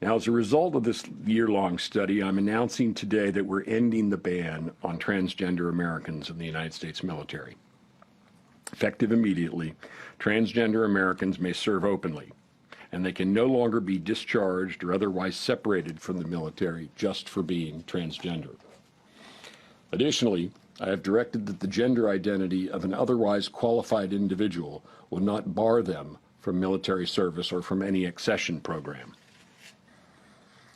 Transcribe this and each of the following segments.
Now, as a result of this year-long study, I'm announcing today that we're ending the ban on transgender Americans in the United States military. Effective immediately, transgender Americans may serve openly, and they can no longer be discharged or otherwise separated from the military just for being transgender. Additionally, I have directed that the gender identity of an otherwise qualified individual will not bar them from military service or from any accession program.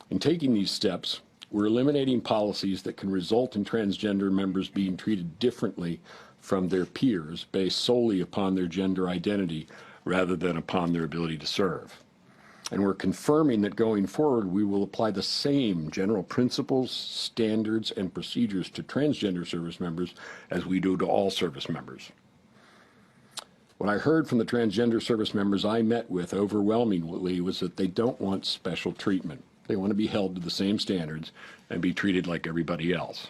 In taking these steps, we're eliminating policies that can result in transgender members being treated differently from their peers based solely upon their gender identity rather than upon their ability to serve. And we're confirming that going forward, we will apply the same general principles, standards, and procedures to transgender service members as we do to all service members. What I heard from the transgender service members I met with overwhelmingly was that they don't want special treatment. They want to be held to the same standards and be treated like everybody else.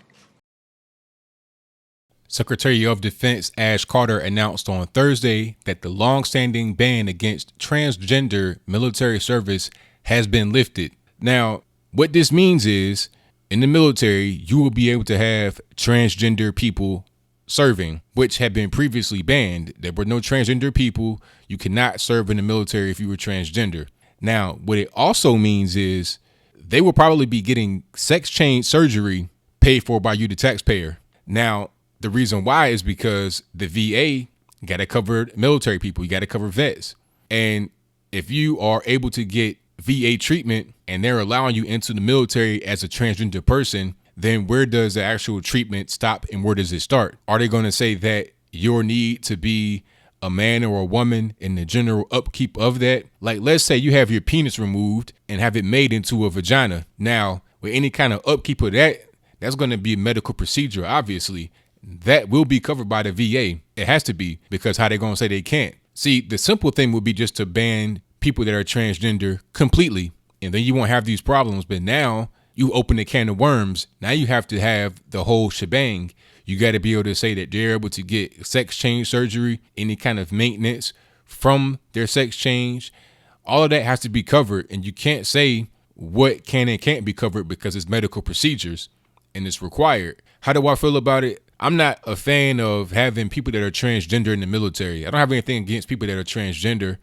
Secretary of Defense Ash Carter announced on Thursday that the long-standing ban against transgender military service has been lifted. Now, what this means is, in the military, you will be able to have transgender people serving, which had been previously banned. There were no transgender people. You cannot serve in the military if you were transgender. Now, what it also means is they will probably be getting sex change surgery paid for by you, the taxpayer. Now, the reason why is because the VA got to cover military people. You got to cover vets. And if you are able to get VA treatment and they're allowing you into the military as a transgender person, then where does the actual treatment stop and where does it start? Are they going to say that your need to be a man or a woman in the general upkeep of that? Like, let's say you have your penis removed and have it made into a vagina. Now, with any kind of upkeep of that, that's going to be a medical procedure, obviously. That will be covered by the VA. It has to be, because how they going to say they can't? See, the simple thing would be just to ban people that are transgender completely, and then you won't have these problems. But now you open a can of worms. Now you have to have the whole shebang. You got to be able to say that they're able to get sex change surgery, any kind of maintenance from their sex change. All of that has to be covered, and you can't say what can and can't be covered because it's medical procedures and it's required. How do I feel about it? I'm not a fan of having people that are transgender in the military. I don't have anything against people that are transgender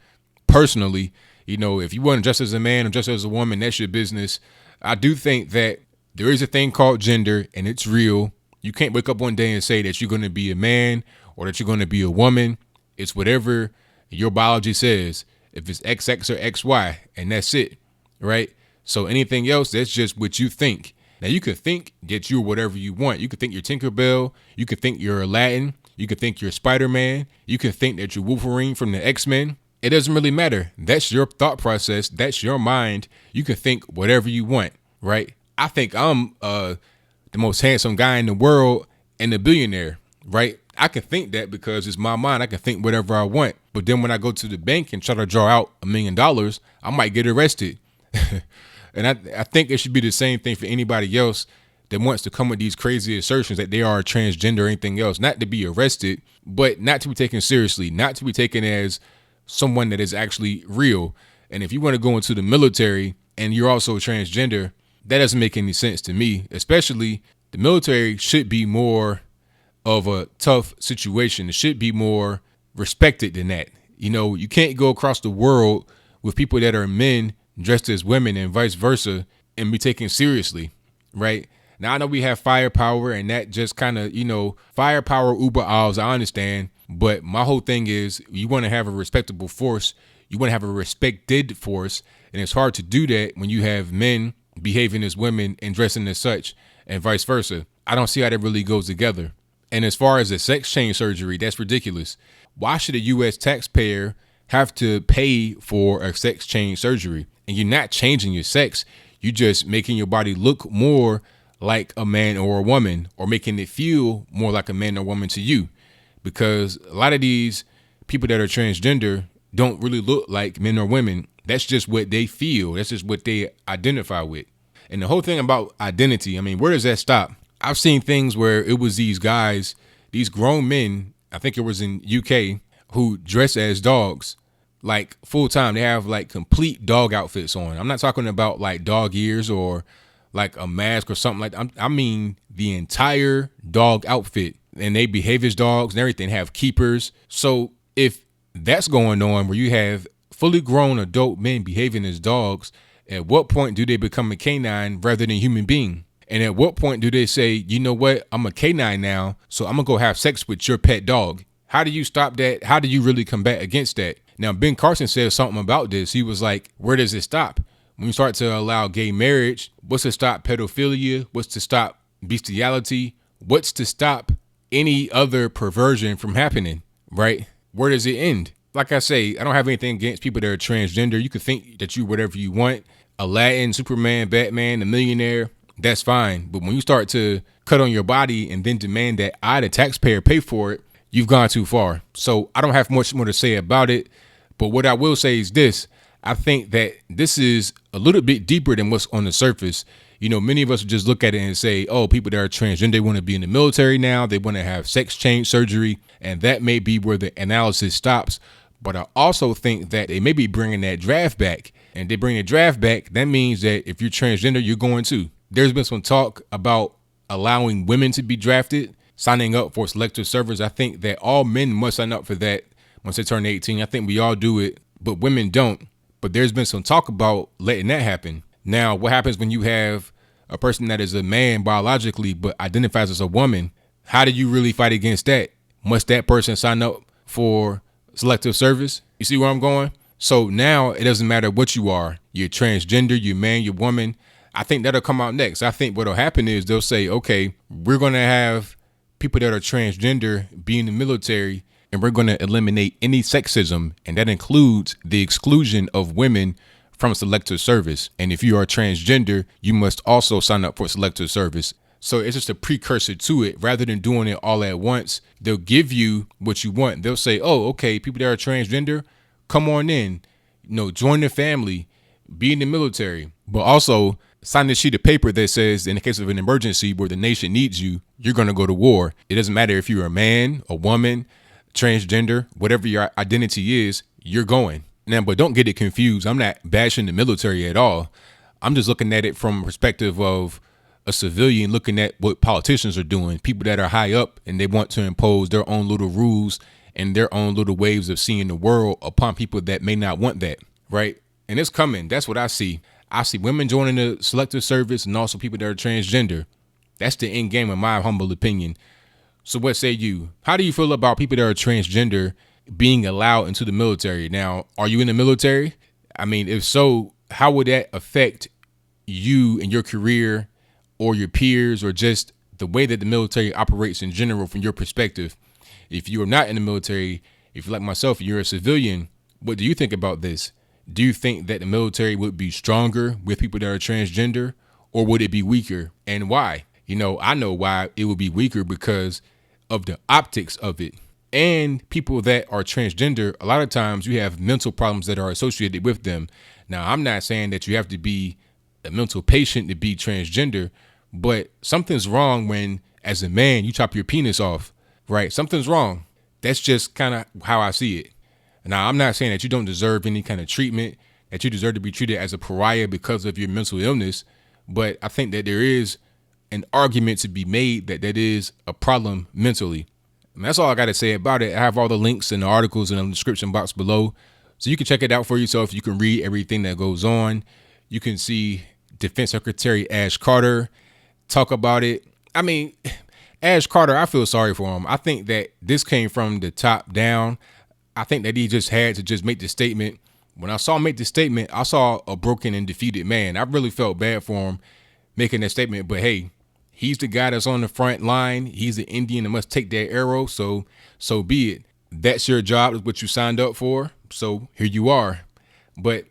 personally. You know, if you want to dress as a man or dress as a woman, that's your business. I do think that there is a thing called gender and it's real. You can't wake up one day and say that you're going to be a man or that you're going to be a woman. It's whatever your biology says. If it's XX or XY, and that's it, right? So anything else, that's just what you think. Now, you could think that you're whatever you want. You could think you're Tinkerbell. You could think you're Aladdin. You could think you're Spider-Man. You could think that you're Wolverine from the X-Men. It doesn't really matter. That's your thought process. That's your mind. You can think whatever you want, right? I think I'm the most handsome guy in the world and a billionaire, right? I can think that because it's my mind. I can think whatever I want. But then when I go to the bank and try to draw out $1 million, I might get arrested. And I think it should be the same thing for anybody else that wants to come with these crazy assertions that they are transgender or anything else. Not to be arrested, but not to be taken seriously, not to be taken as someone that is actually real. And if you want to go into the military and you're also transgender, that doesn't make any sense to me. Especially the military should be more of a tough situation. It should be more respected than that. You know, you can't go across the world with people that are men dressed as women and vice versa and be taken seriously, right? Now, I know we have firepower and that just kind of, you know, firepower, Uber alls, I understand. But my whole thing is you want to have a respectable force. You want to have a respected force. And it's hard to do that when you have men behaving as women and dressing as such and vice versa. I don't see how that really goes together. And as far as the sex change surgery, that's ridiculous. Why should a U.S. taxpayer have to pay for a sex change surgery? And you're not changing your sex. You're just making your body look more like a man or a woman, or making it feel more like a man or woman to you. Because a lot of these people that are transgender don't really look like men or women. That's just what they feel. That's just what they identify with. And the whole thing about identity, I mean, where does that stop? I've seen things where it was these guys, these grown men, I think it was in UK, who dress as dogs like full time. They have like complete dog outfits on. I'm not talking about like dog ears or like a mask or something like that. I mean the entire dog outfit, and they behave as dogs and everything, have keepers. So if that's going on where you have fully grown adult men behaving as dogs, at what point do they become a canine rather than a human being? And at what point do they say, you know what, I'm a canine now, so I'm gonna go have sex with your pet dog? How do you stop that? How do you really combat against that? Now, Ben Carson said something about this. He was like, where does it stop? When you start to allow gay marriage, what's to stop pedophilia? What's to stop bestiality? What's to stop any other perversion from happening, right? Where does it end? Like I say, I don't have anything against people that are transgender. You can think that you whatever you want. Aladdin, Superman, Batman, a millionaire, that's fine. But when you start to cut on your body and then demand that I, the taxpayer, pay for it, you've gone too far. So I don't have much more to say about it. But what I will say is this. I think that this is a little bit deeper than what's on the surface. You know, many of us just look at it and say, oh, people that are transgender, they want to be in the military now. They want to have sex change surgery. And that may be where the analysis stops. But I also think that they may be bringing that draft back. And they bring the draft back. That means that if you're transgender, you're going to. There's been some talk about allowing women to be drafted, signing up for selective service. I think that all men must sign up for that once they turn 18. I think we all do it, but women don't. But there's been some talk about letting that happen. Now, what happens when you have a person that is a man biologically but identifies as a woman? How do you really fight against that? Must that person sign up for selective service? You see where I'm going? So now it doesn't matter what you are. You're transgender, you're man, you're woman. I think that'll come out next. I think what'll happen is they'll say, okay, we're going to have people that are transgender be in the military, and we're going to eliminate any sexism. And that includes the exclusion of women from selective service. And if you are transgender, you must also sign up for selective service. So it's just a precursor to it. Rather than doing it all at once, they'll give you what you want. They'll say, oh, okay, people that are transgender, come on in, join the family, be in the military, but also sign this sheet of paper that says in the case of an emergency where the nation needs you, you're going to go to war. It doesn't matter if you're a man, a woman, transgender, whatever your identity is, you're going. Now, but don't get it confused. I'm not bashing the military at all. I'm just looking at it from a perspective of a civilian looking at what politicians are doing, people that are high up and they want to impose their own little rules and their own little ways of seeing the world upon people that may not want that, right? And it's coming. That's what I see. I see women joining the selective service and also people that are transgender. That's the end game, in my humble opinion. So what say you? How do you feel about people that are transgender being allowed into the military? Now, are you in the military? I mean, if so, how would that affect you and your career or your peers or just the way that the military operates in general from your perspective? If you are not in the military, if you're like myself, you're a civilian, what do you think about this? Do you think that the military would be stronger with people that are transgender, or would it be weaker, and why? I know why it would be weaker, because of the optics of it. And people that are transgender, a lot of times you have mental problems that are associated with them. Now, I'm not saying that you have to be a mental patient to be transgender, but something's wrong when, as a man, you chop your penis off, right? Something's wrong. That's just kind of how I see it. Now, I'm not saying that you don't deserve any kind of treatment, that you deserve to be treated as a pariah because of your mental illness. But I think that there is an argument to be made that that is a problem mentally. And that's all I got to say about it. I have all the links and the articles in the description box below, so you can check it out for yourself. You can read everything that goes on. You can see Defense Secretary Ash Carter talk about it. I mean, Ash Carter, I feel sorry for him. I think that this came from the top down. I think that he just had to just make the statement. When I saw him make the statement, I saw a broken and defeated man. I really felt bad for him making that statement. But hey, he's the guy that's on the front line. He's an Indian and must take that arrow. So be it. That's your job, is what you signed up for. So here you are. But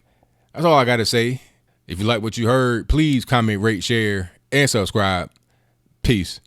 that's all I got to say. If you like what you heard, please comment, rate, share, and subscribe. Peace.